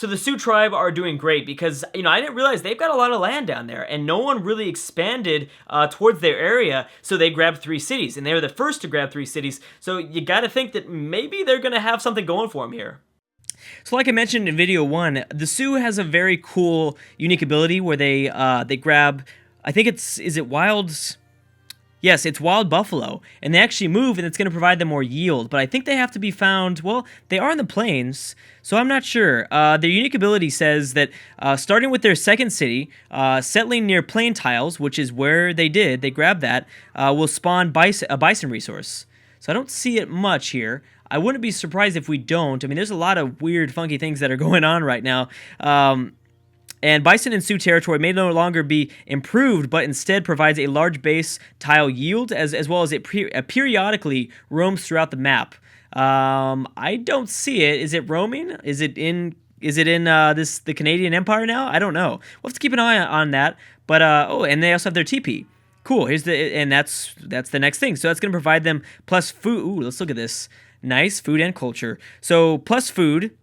So the Sioux tribe are doing great because, I didn't realize they've got a lot of land down there and no one really expanded towards their area. So they grabbed 3 cities and they were the first to grab 3 cities. So you got to think that maybe they're going to have something going for them here. So like I mentioned in video 1, the Sioux has a very cool, unique ability where they grab, I think is it wilds? Yes, it's wild buffalo, and they actually move, and it's going to provide them more yield, but I think they have to be found, well, they are in the plains, so I'm not sure. Their unique ability says that starting with their second city, settling near plain tiles, which is where they grabbed that, will spawn a bison resource. So I don't see it much here. I wouldn't be surprised if we don't. I mean, there's a lot of weird, funky things that are going on right now. And bison in Sioux territory may no longer be improved, but instead provides a large base tile yield, as well as it periodically roams throughout the map. I don't see it. Is it roaming? Is it in the Canadian Empire now? I don't know. We'll have to keep an eye on that. But and they also have their TP. Cool. And that's the next thing. So that's going to provide them plus food. Ooh, let's look at this. Nice food and culture. So plus food,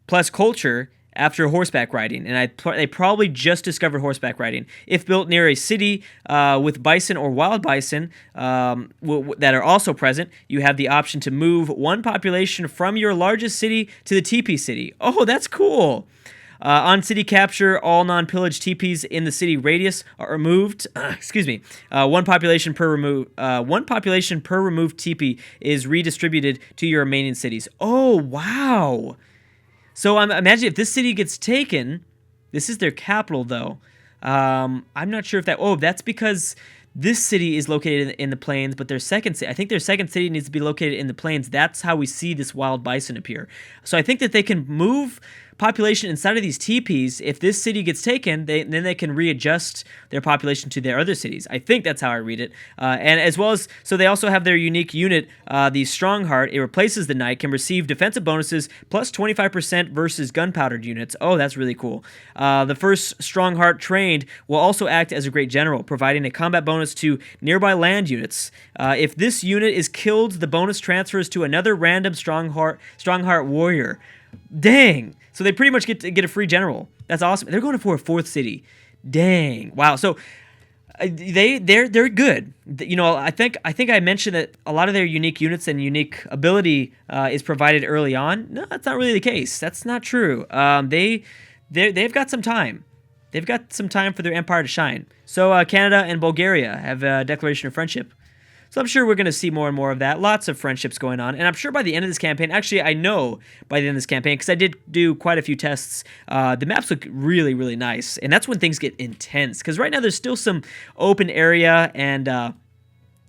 plus culture after horseback riding, and they probably just discovered horseback riding. If built near a city with bison or wild bison that are also present, you have the option to move one population from your largest city to the TP city. Oh, that's cool. On city capture, all non-pillaged TPs in the city radius are removed. One population per removed TP is redistributed to your remaining cities. Oh, wow. So imagine if this city gets taken. This is their capital, though. I'm not sure if that. Oh, that's because this city is located in the plains, but their second city, I think their second city needs to be located in the plains. That's how we see this wild bison appear. So I think that they can move population inside of these teepees. If this city gets taken, then they can readjust their population to their other cities. I think that's how I read it. And as well as, so they also have their unique unit, the Strongheart. It replaces the Knight, can receive defensive bonuses plus 25% versus gunpowdered units. Oh, that's really cool. The first Strongheart trained will also act as a great general, providing a combat bonus to nearby land units. If this unit is killed, the bonus transfers to another random Strongheart warrior. Dang. So they pretty much get a free general. That's awesome. They're going for a 4th city. Dang. Wow. So they're good. I think I mentioned that a lot of their unique units and unique ability is provided early on. No, that's not really the case. That's not true. They've got some time. They've got some time for their empire to shine. So Canada and Bulgaria have a declaration of friendship. So I'm sure we're going to see more and more of that. Lots of friendships going on. And I'm sure by the end of this campaign, actually I know by the end of this campaign, because I did do quite a few tests, the maps look really, really nice. And that's when things get intense. Because right now there's still some open area and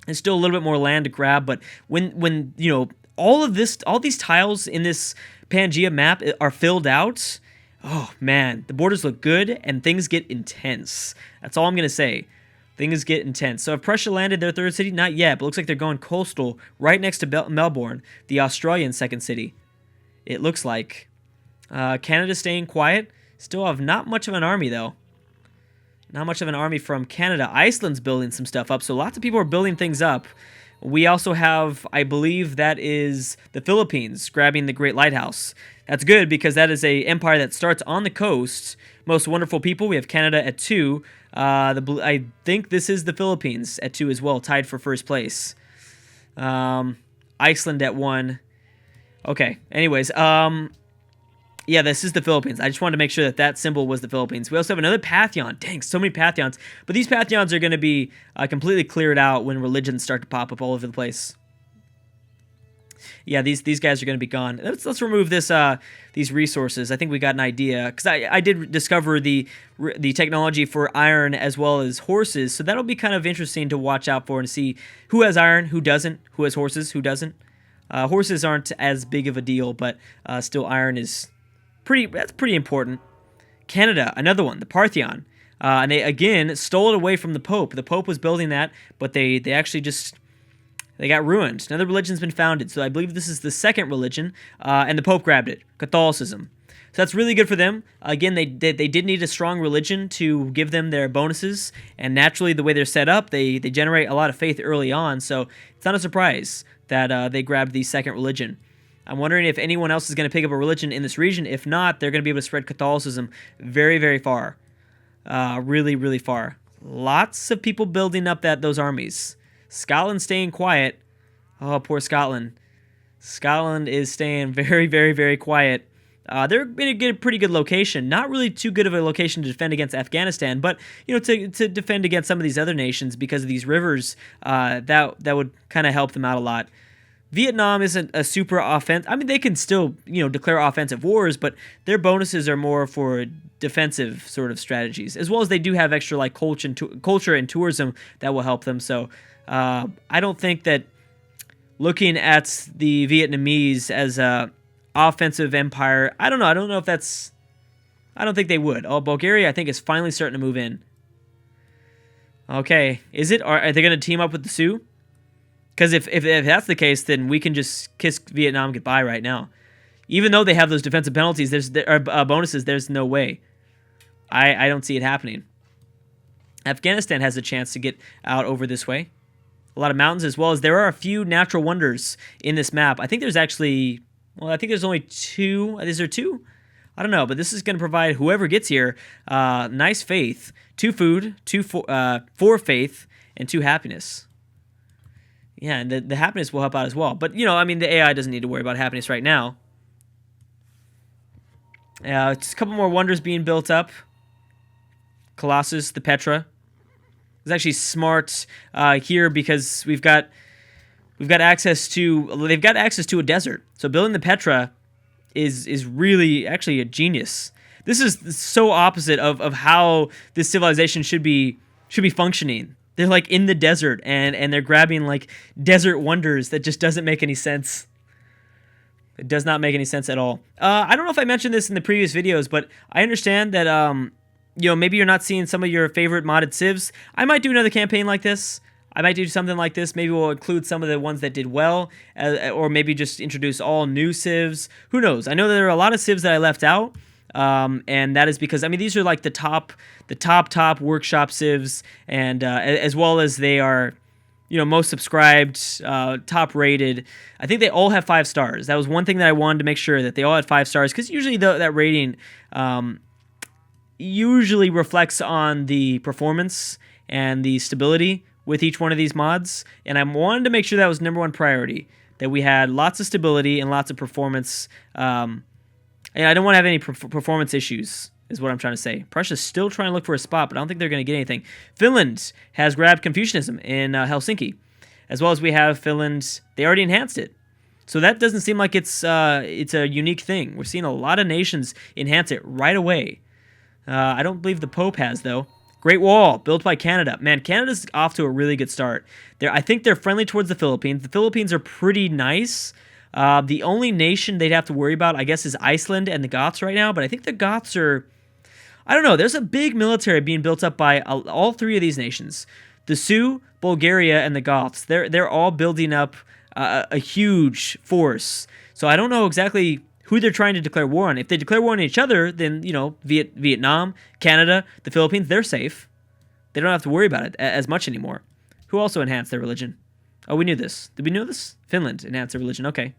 there's still a little bit more land to grab. But when all these tiles in this Pangea map are filled out, oh man, the borders look good and things get intense. That's all I'm going to say. Things get intense. So have Prussia landed their 3rd city? Not yet, but looks like they're going coastal right next to Melbourne, the Australian 2nd city. It looks like. Canada's staying quiet. Still have not much of an army, though. Not much of an army from Canada. Iceland's building some stuff up, so lots of people are building things up. We also have, I believe that is the Philippines grabbing the Great Lighthouse. That's good because that is a empire that starts on the coast. Most wonderful people. We have Canada at 2. I think this is the Philippines at 2 as well, tied for first place. Iceland at 1. Okay. Anyways, yeah, this is the Philippines. I just wanted to make sure that symbol was the Philippines. We also have another Pantheon. Dang, so many Pantheons. But these Pantheons are going to be completely cleared out when religions start to pop up all over the place. Yeah, these guys are going to be gone. Let's remove these resources. I think we got an idea because I did discover the technology for iron as well as horses, so that'll be kind of interesting to watch out for and see who has iron, who doesn't, who has horses, who doesn't. Horses aren't as big of a deal, but still iron is pretty important. Canada, another one, the Parthenon, and they again stole it away from the Pope. The Pope was building that, but they actually just. They got ruined. Another religion's been founded, so I believe this is the 2nd religion, and the Pope grabbed it, Catholicism. So that's really good for them. Again, they did need a strong religion to give them their bonuses, and naturally, the way they're set up, they generate a lot of faith early on, so it's not a surprise that they grabbed the 2nd religion. I'm wondering if anyone else is going to pick up a religion in this region. If not, they're going to be able to spread Catholicism very, very far. Really, really far. Lots of people building up those armies. Scotland staying quiet. Oh, poor Scotland. Scotland is staying very, very, very quiet. They're in a pretty good location. Not really too good of a location to defend against Afghanistan, but to defend against some of these other nations because of these rivers, that would kind of help them out a lot. Vietnam isn't a super offense. I mean, they can still declare offensive wars, but their bonuses are more for defensive sort of strategies, as well as they do have extra like culture and tourism that will help them. So I don't think that looking at the Vietnamese as a offensive empire, I don't know. I don't know if that's. I don't think they would. Oh, Bulgaria, I think, is finally starting to move in. Okay, is it? Are they going to team up with the Sioux? Because if that's the case, then we can just kiss Vietnam goodbye right now. Even though they have those defensive penalties, bonuses, there's no way. I don't see it happening. Afghanistan has a chance to get out over this way. A lot of mountains, as well as there are a few natural wonders in this map. I think there's actually, I think there's only 2. Is there 2? I don't know, but this is going to provide whoever gets here nice faith, 2 food, 4 faith, and 2 happiness. Yeah, and the happiness will help out as well. But, I mean, the AI doesn't need to worry about happiness right now. Just a couple more wonders being built up. Colossus, the Petra. It's actually smart here because we've got access to. They've got access to a desert. So building the Petra is really actually a genius. This is so opposite of how this civilization should be functioning. They're like in the desert and they're grabbing like desert wonders that just doesn't make any sense. It does not make any sense at all. I don't know if I mentioned this in the previous videos, but I understand that maybe you're not seeing some of your favorite modded civs. I might do another campaign like this. I might do something like this. Maybe we'll include some of the ones that did well, or maybe just introduce all new civs. Who knows? I know that there are a lot of civs that I left out. And that is because, I mean, these are like the top workshop civs, and as well as they are, most subscribed, top rated. I think they all have 5 stars. That was one thing that I wanted to make sure that they all had 5 stars, because usually that rating usually reflects on the performance and the stability with each one of these mods, and I wanted to make sure that was #1 priority, that we had lots of stability and lots of performance. And I don't want to have any performance issues, is what I'm trying to say. Prussia's still trying to look for a spot, but I don't think they're going to get anything. Finland has grabbed Confucianism in Helsinki, as well as we have Finland. They already enhanced it. So that doesn't seem like it's a unique thing. We're seeing a lot of nations enhance it right away. I don't believe the Pope has, though. Great Wall, built by Canada. Man, Canada's off to a really good start. I think they're friendly towards the Philippines. The Philippines are pretty nice. The only nation they'd have to worry about, I guess, is Iceland and the Goths right now. But I think the Goths are, I don't know, there's a big military being built up by all 3 of these nations. The Sioux, Bulgaria, and the Goths. They're all building up a huge force. So I don't know exactly who they're trying to declare war on. If they declare war on each other, then, Vietnam, Canada, the Philippines, they're safe. They don't have to worry about it as much anymore. Who also enhanced their religion? Oh, we knew this. Did we know this? Finland enhanced their religion. Okay.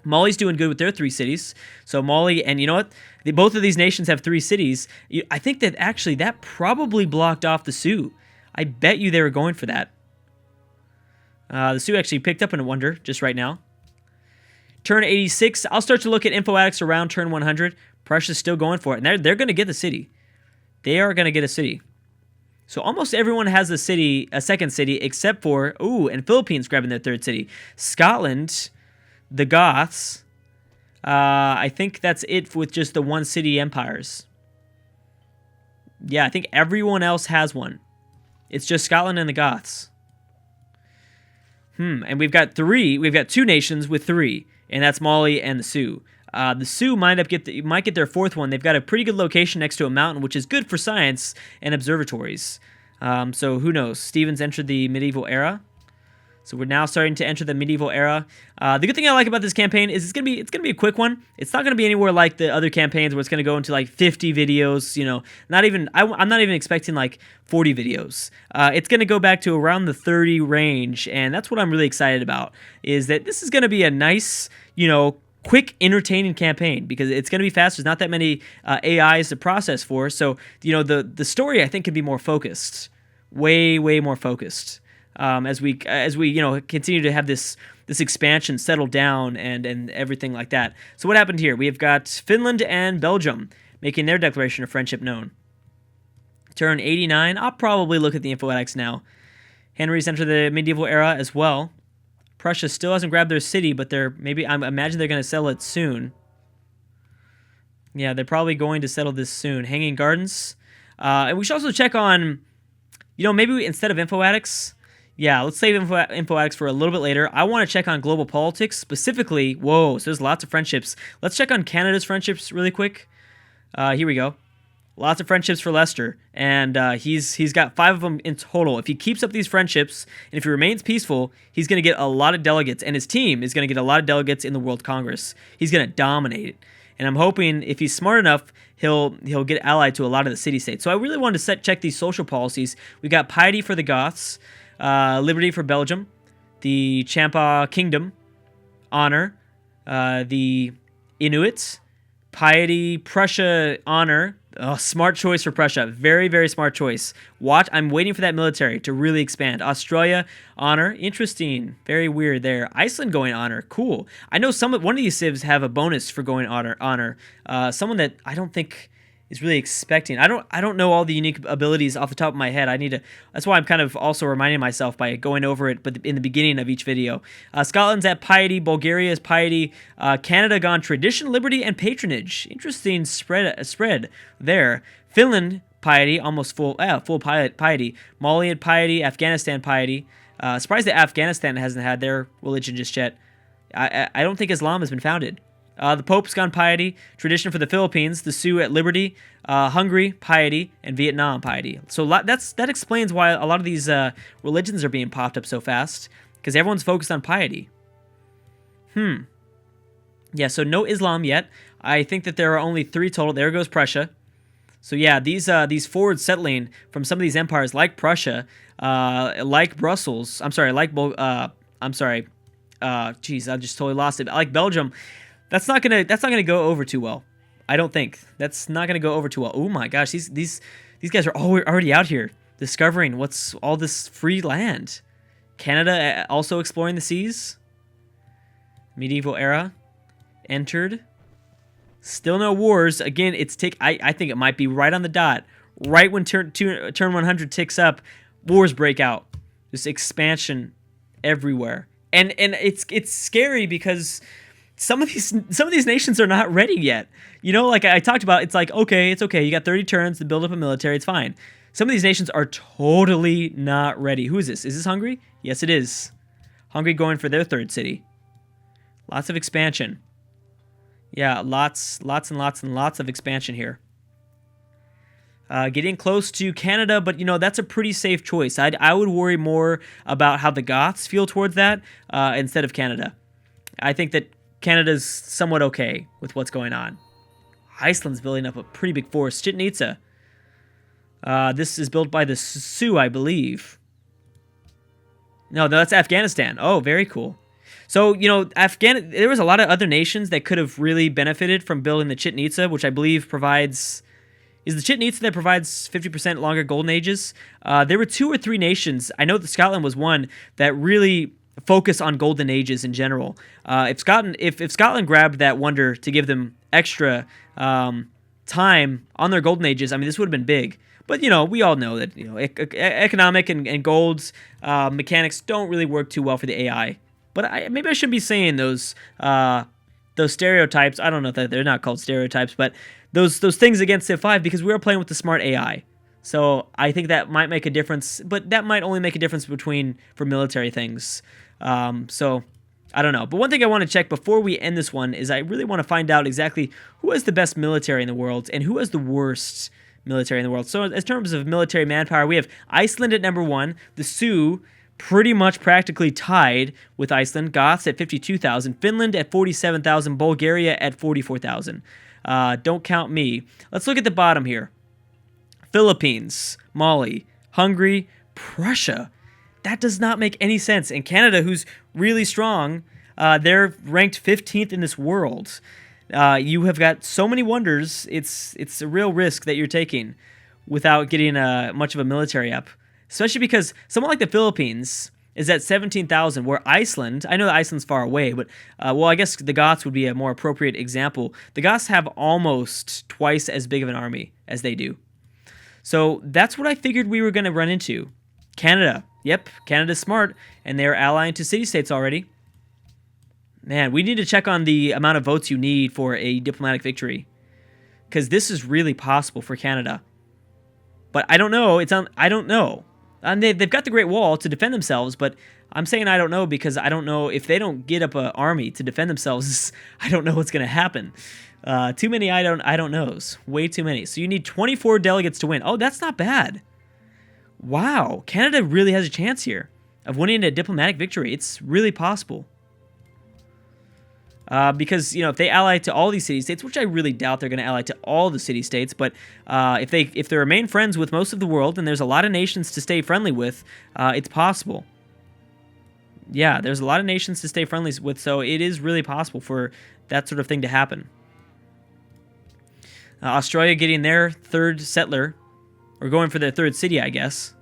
Mali's doing good with their 3 cities. So Mali, and you know what? Both of these nations have 3 cities. I think that actually that probably blocked off the Sioux. I bet you they were going for that. The Sioux actually picked up in a wonder just right now. Turn 86. I'll start to look at info addicts around turn 100. Prussia's still going for it. And they're going to get the city. They are going to get a city. So almost everyone has a second city, except for, and Philippines grabbing their 3rd city. Scotland, the Goths, I think that's it with just the 1 city empires. Yeah, I think everyone else has one. It's just Scotland and the Goths. And we've got 2 nations with 3, and that's Mali and the Sioux. The Sioux might get their 4th one. They've got a pretty good location next to a mountain, which is good for science and observatories. So who knows? Stevens entered the medieval era. So we're now starting to enter the medieval era. The good thing I like about this campaign is it's gonna be a quick one. It's not gonna be anywhere like the other campaigns where it's gonna go into like 50 videos. You know, I'm not even expecting like 40 videos. It's gonna go back to around the 30 range, and that's what I'm really excited about. Is that this is gonna be a nice, quick, entertaining campaign because it's going to be fast. There's not that many AIs to process for, so the story I think can be more focused, way more focused as we continue to have this expansion settle down and everything like that. So what happened here? We've got Finland and Belgium making their declaration of friendship known. Turn 89. I'll probably look at the Infoetics now. Henry's entered the medieval era as well. Prussia still hasn't grabbed their city, but I imagine they're going to settle it soon. Yeah, they're probably going to settle this soon. Hanging Gardens. And we should also check on, maybe instead of Infoetics, let's save Infoetics for a little bit later. I want to check on global politics, specifically, so there's lots of friendships. Let's check on Canada's friendships really quick. Here we go. Lots of friendships for Leicester, and he's got 5 of them in total. If he keeps up these friendships, and if he remains peaceful, he's going to get a lot of delegates, and his team is going to get a lot of delegates in the World Congress. He's going to dominate it, and I'm hoping if he's smart enough, he'll get allied to a lot of the city-states. So I really wanted to check these social policies. We got piety for the Goths, liberty for Belgium, the Champa Kingdom, honor, the Inuits, piety, Prussia, honor. Oh, smart choice for Prussia. Very, very smart choice. I'm waiting for that military to really expand. Australia, honor. Interesting. Very weird there. Iceland going honor. Cool. I know one of these civs have a bonus for going honor. Someone that I don't think is really expecting. I don't know all the unique abilities off the top of my head. That's why I'm kind of also reminding myself by going over it, but in the beginning of each video. Scotland's at piety, Bulgaria is piety, Canada gone tradition, liberty, and patronage. Interesting spread there. Finland piety, almost full piety. Mali at piety, Afghanistan piety. Surprised that Afghanistan hasn't had their religion just yet. I don't think Islam has been founded. The Pope's gone piety, tradition for the Philippines, the Sioux at liberty, Hungary piety, and Vietnam piety. So that explains why a lot of these religions are being popped up so fast, because everyone's focused on piety. Yeah, so no Islam yet. I think that there are only 3 total. There goes Prussia. So yeah, these forward settling from some of these empires like Prussia, like Brussels. I just totally lost it. Like Belgium. That's not gonna go over too well. I don't think that's not gonna go over too well. Oh my gosh, these guys are already out here discovering what's all this free land. Canada also exploring the seas. Medieval era entered. Still no wars. Again, I think it might be right on the dot. Right when turn 100 ticks up, wars break out. Just expansion everywhere, and it's scary because some of these nations are not ready yet. Like I talked about, it's like, okay, it's okay. You got 30 turns to build up a military. It's fine. Some of these nations are totally not ready. Who is this? Is this Hungary? Yes, it is. Hungary going for their 3rd city. Lots of expansion. Yeah, lots and lots of expansion here. Getting close to Canada, but that's a pretty safe choice. I would worry more about how the Goths feel towards that instead of Canada. I think that Canada's somewhat okay with what's going on. Iceland's building up a pretty big force. Chichen this is built by the Sioux, I believe. No, that's Afghanistan. Oh, very cool. So, there was a lot of other nations that could have really benefited from building the Chichen Itza, which I believe is the Chichen Itza that provides 50% longer golden ages. There were 2 or 3 nations. I know that Scotland was one that really focus on golden ages in general. If Scotland grabbed that wonder to give them extra time on their golden ages, this would have been big. But we all know that economic and gold's mechanics don't really work too well for the AI. But maybe I shouldn't be saying those stereotypes. I don't know that they're not called stereotypes, but those things against Civ 5 because we are playing with the smart AI. So I think that might make a difference, but that might only make a difference for military things. So I don't know. But one thing I want to check before we end this one is I really want to find out exactly who has the best military in the world and who has the worst military in the world. So in terms of military manpower, we have Iceland at number 1, the Sioux, pretty much practically tied with Iceland. Goths at 52,000, Finland at 47,000, Bulgaria at 44,000. Don't count me. Let's look at the bottom here. Philippines, Mali, Hungary, Prussia. That does not make any sense. And Canada, who's really strong, they're ranked 15th in this world. You have got so many wonders. It's a real risk that you're taking without getting much of a military up. Especially because someone like the Philippines is at 17,000, where Iceland, I know that Iceland's far away, but, well, I guess the Goths would be a more appropriate example. The Goths have almost twice as big of an army as they do. So that's what I figured we were going to run into. Canada. Yep, Canada's smart, and they're allying to city-states already. Man, we need to check on the amount of votes you need for a diplomatic victory, because this is really possible for Canada. But I don't know. I don't know. And they've got the Great Wall to defend themselves, but I'm saying I don't know because I don't know if they don't get up an army to defend themselves. I don't know what's going to happen. Too many I don't knows. Way too many. So you need 24 delegates to win. Oh, that's not bad. Wow, Canada really has a chance here of winning a diplomatic victory. It's really possible. Because, if they ally to all these city-states, which I really doubt they're going to ally to all the city-states, but if they remain friends with most of the world, and there's a lot of nations to stay friendly with, it's possible. Yeah, there's a lot of nations to stay friendly with, so it is really possible for that sort of thing to happen. Australia getting their third settler, or going for their third city, I guess.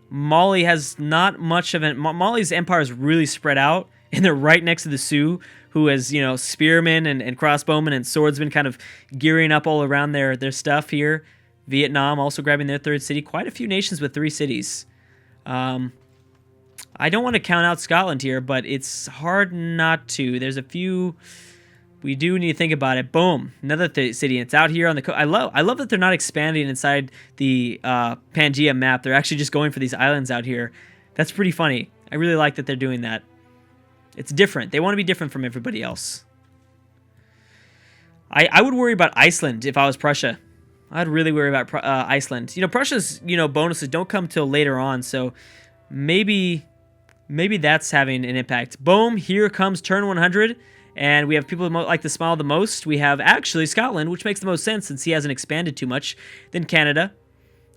Mali has not much of an... Mali's empire is really spread out, and they're right next to the Sioux, who has, spearmen and crossbowmen and swordsmen kind of gearing up all around their stuff here. Vietnam also grabbing their third city. Quite a few nations with 3 cities. I don't want to count out Scotland here, but it's hard not to. There's a few... We do need to think about it. Boom, another city. It's out here on the coast. I love that they're not expanding inside the Pangea map. They're actually just going for these islands out here. That's pretty funny. I really like that they're doing that. It's different. They want to be different from everybody else. I would worry about Iceland if I was Prussia. I'd really worry about Iceland. Prussia's bonuses don't come till later on, so maybe that's having an impact. Boom, here comes turn 100. And we have people who like to smile the most. We have actually Scotland, which makes the most sense since he hasn't expanded too much. Then Canada.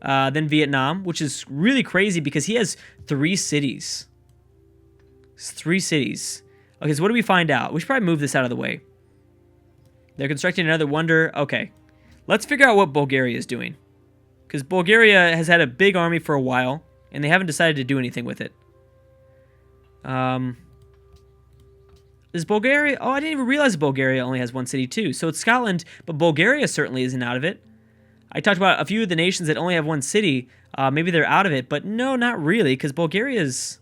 Then Vietnam, which is really crazy because he has 3 cities. It's 3 cities. Okay, so what do we find out? We should probably move this out of the way. They're constructing another wonder. Okay, let's figure out what Bulgaria is doing. Because Bulgaria has had a big army for a while, and they haven't decided to do anything with it. Is Bulgaria... Oh, I didn't even realize Bulgaria only has 1 city too. So it's Scotland, but Bulgaria certainly isn't out of it. I talked about a few of the nations that only have 1 city. Maybe they're out of it, but no, not really, because Bulgaria's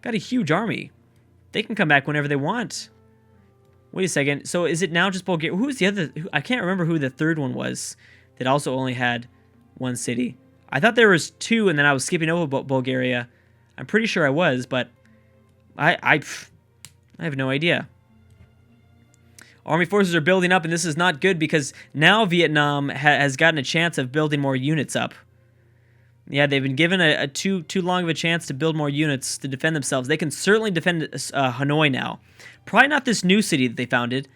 got a huge army. They can come back whenever they want. Wait a second. So is it now just Bulgaria? Who's the other... I can't remember who the third one was that also only had 1 city. I thought there was 2, and then I was skipping over Bulgaria. I'm pretty sure I was, but I have no idea. Army forces are building up, and this is not good because now Vietnam has gotten a chance of building more units up. Yeah, they've been given a too long of a chance to build more units to defend themselves. They can certainly defend Hanoi now. Probably not this new city that they founded.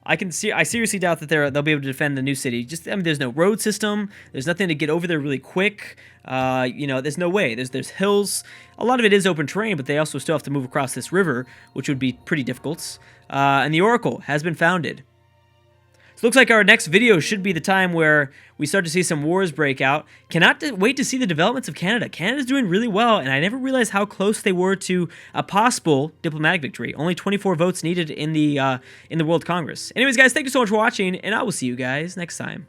I seriously doubt that they'll be able to defend the new city. There's no road system. There's nothing to get over there really quick. There's no way. There's hills. A lot of it is open terrain, but they also still have to move across this river, which would be pretty difficult. And the Oracle has been founded. So it looks like our next video should be the time where we start to see some wars break out. Cannot wait to see the developments of Canada. Canada's doing really well, and I never realized how close they were to a possible diplomatic victory. Only 24 votes needed in the World Congress. Anyways, guys, thank you so much for watching, and I will see you guys next time.